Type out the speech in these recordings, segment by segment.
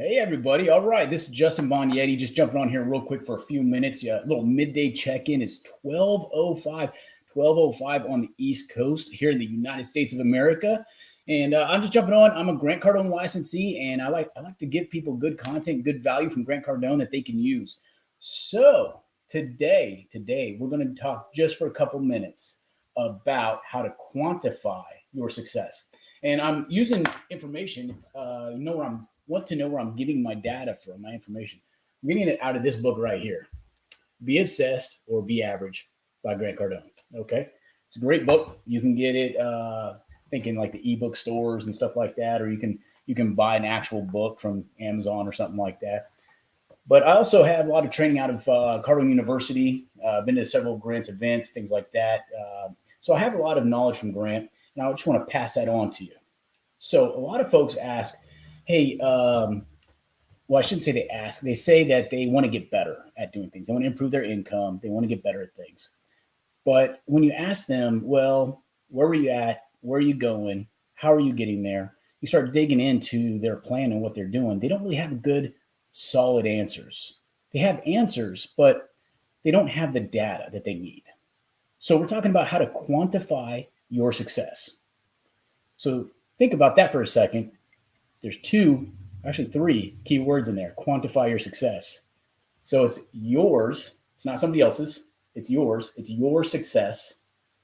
Hey, everybody. All right. This is Justin Bognetti. Just jumping on here real quick for a few minutes. Yeah, a little midday check-in. It's 12:05 on the East Coast here in the United States of America. And I'm just jumping on. I'm a Grant Cardone licensee, and I like to give people good content, good value from Grant Cardone that they can use. So today we're going to talk just for a couple minutes about how to quantify your success. And I'm using information. Want to know where I'm getting my data from, my information. I'm getting it out of this book right here, Be Obsessed or Be Average by Grant Cardone. Okay, it's a great book. You can get it, I think, in like the ebook stores and stuff like that, or you can buy an actual book from Amazon or something like that. But I also have a lot of training out of Cardone University. I've been to several Grant's events, things like that. So I have a lot of knowledge from Grant, and I just want to pass that on to you. So a lot of folks ask, hey, well, I shouldn't say they ask. They say that they want to get better at doing things. They want to improve their income. They want to get better at things. But when you ask them, well, where were you at? Where are you going? How are you getting there? You start digging into their plan and what they're doing. They don't really have good, solid answers. They have answers, but they don't have the data that they need. So we're talking about how to quantify your success. So think about that for a second. There's three key words in there. Quantify your success. So it's yours. It's not somebody else's. It's yours. It's your success.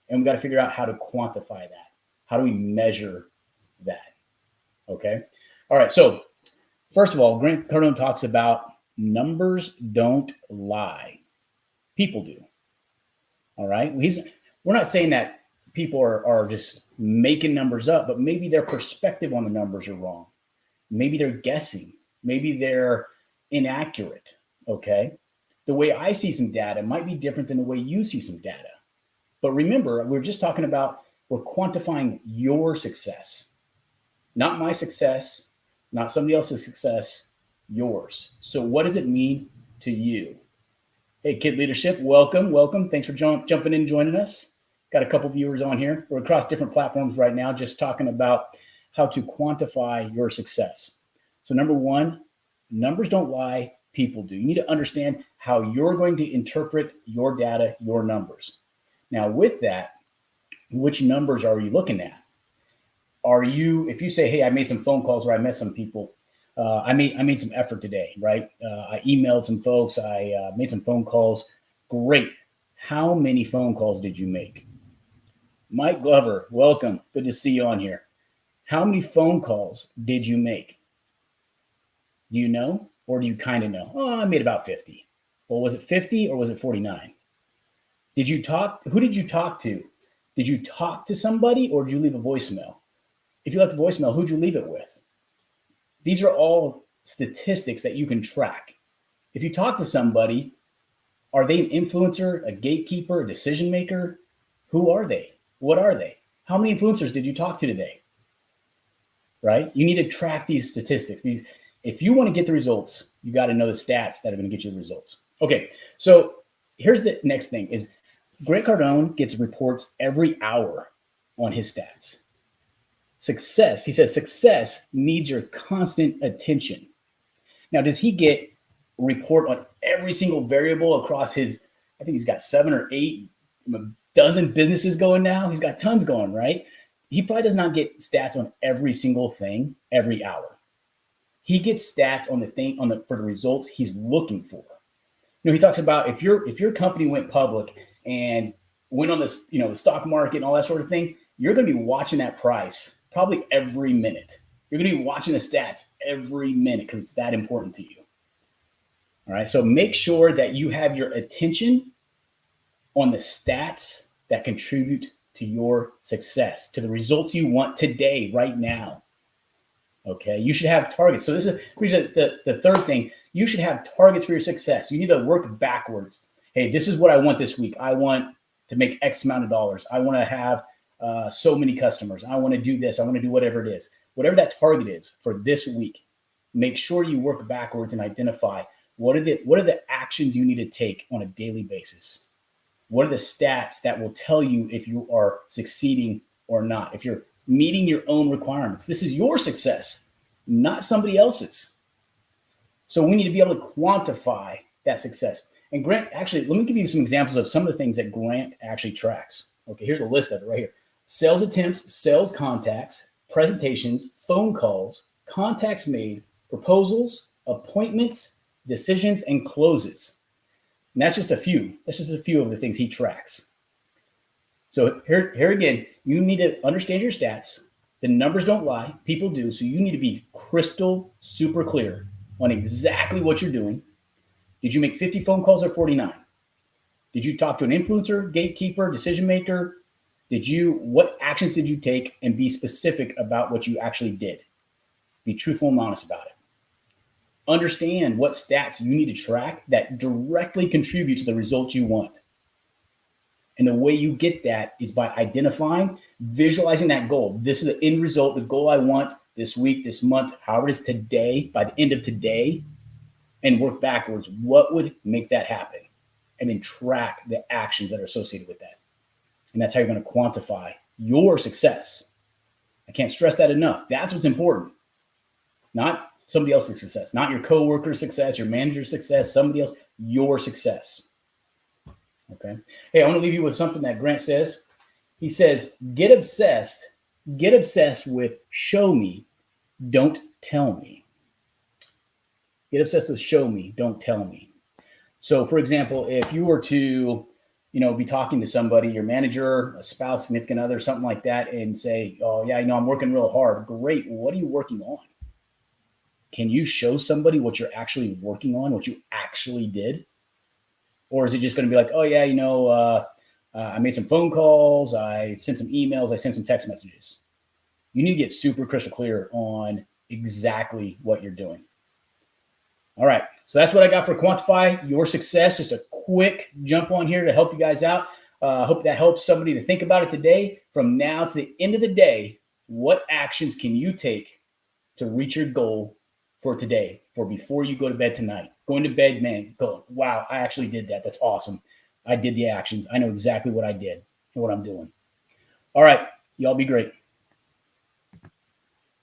And we got to figure out how to quantify that. How do we measure that? Okay. All right. So first of all, Grant Cardone talks about numbers don't lie. People do. All right. We're not saying that people are just making numbers up, but maybe their perspective on the numbers are wrong. Maybe they're guessing. Maybe they're inaccurate. Okay. The way I see some data might be different than the way you see some data. But remember, we're just talking about we're quantifying your success, not my success, not somebody else's success, yours. So what does it mean to you? Hey, Kid Leadership, welcome, welcome. Thanks for jumping in and joining us. Got a couple viewers on here. We're across different platforms right now, just talking about how to quantify your success. So number one, numbers don't lie, people do. You need to understand how you're going to interpret your data, your numbers. Now with that, which numbers are you looking at? If you say, hey, I made some phone calls or I met some people, I made some effort today, right? I emailed some folks, I made some phone calls. Great. How many phone calls did you make? Mike Glover, welcome. Good to see you on here. How many phone calls did you make? Do you know, or do you kind of know? Oh, I made about 50. Well, was it 50 or was it 49? Did you talk? Who did you talk to? Did you talk to somebody or did you leave a voicemail? If you left a voicemail, who'd you leave it with? These are all statistics that you can track. If you talk to somebody, are they an influencer, a gatekeeper, a decision maker? Who are they? What are they? How many influencers did you talk to today? Right? You need to track these statistics. If you want to get the results, you got to know the stats that are going to get you the results. Okay, so here's the next thing is Grant Cardone gets reports every hour on his stats. Success, he says, success needs your constant attention. Now, does he get a report on every single variable across his, I think he's got 7 or 8, a dozen businesses going now. He's got tons going, right? He probably does not get stats on every single thing every hour. He gets stats on the thing for the results he's looking for. He talks about if your company went public and went on this, the stock market and all that sort of thing, you're going to be watching that price probably every minute. You're going to be watching the stats every minute because it's that important to you. All right. So make sure that you have your attention on the stats that contribute to your success, to the results you want today, right now. Okay. You should have targets. So this is the third thing. You should have targets for your success. You need to work backwards. Hey, this is what I want this week. I want to make X amount of dollars. I want to have so many customers. I want to do this. I want to do whatever it is. Whatever that target is for this week, make sure you work backwards and identify what are the actions you need to take on a daily basis. What are the stats that will tell you if you are succeeding or not? If you're meeting your own requirements. This is your success, not somebody else's. So we need to be able to quantify that success. And Grant, actually, let me give you some examples of some of the things that Grant actually tracks. Okay, here's a list of it right here. Sales attempts, sales contacts, presentations, phone calls, contacts made, proposals, appointments, decisions, and closes. And that's just a few. That's just a few of the things he tracks. So here again, you need to understand your stats. The numbers don't lie. People do. So you need to be crystal super clear on exactly what you're doing. Did you make 50 phone calls or 49? Did you talk to an influencer, gatekeeper, decision maker? What actions did you take, and be specific about what you actually did? Be truthful and honest about it. Understand what stats you need to track that directly contribute to the results you want. And the way you get that is by identifying, visualizing that goal. This is the end result, the goal I want this week, this month, however it is today, by the end of today, and work backwards. What would make that happen? And then track the actions that are associated with that. And that's how you're going to quantify your success. I can't stress that enough. That's what's important. Not somebody else's success, not your coworker's success, your manager's success, somebody else, your success. Okay. Hey, I want to leave you with something that Grant says. He says, get obsessed with show me, don't tell me. Get obsessed with show me, don't tell me. So for example, if you were to, be talking to somebody, your manager, a spouse, significant other, something like that, and say, oh yeah, I'm working real hard. Great. What are you working on? Can you show somebody what you're actually working on, what you actually did? Or is it just going to be like, oh yeah, I made some phone calls, I sent some emails, I sent some text messages. You need to get super crystal clear on exactly what you're doing. All right, so that's what I got for Quantify Your Success. Just a quick jump on here to help you guys out. Hope that helps somebody to think about it today. From now to the end of the day, what actions can you take to reach your goal for today, for before you go to bed tonight? Going to bed, man, go, wow, I actually did that. That's awesome. I did the actions. I know exactly what I did and what I'm doing. All right, y'all be great.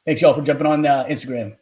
Thanks, y'all, for jumping on Instagram.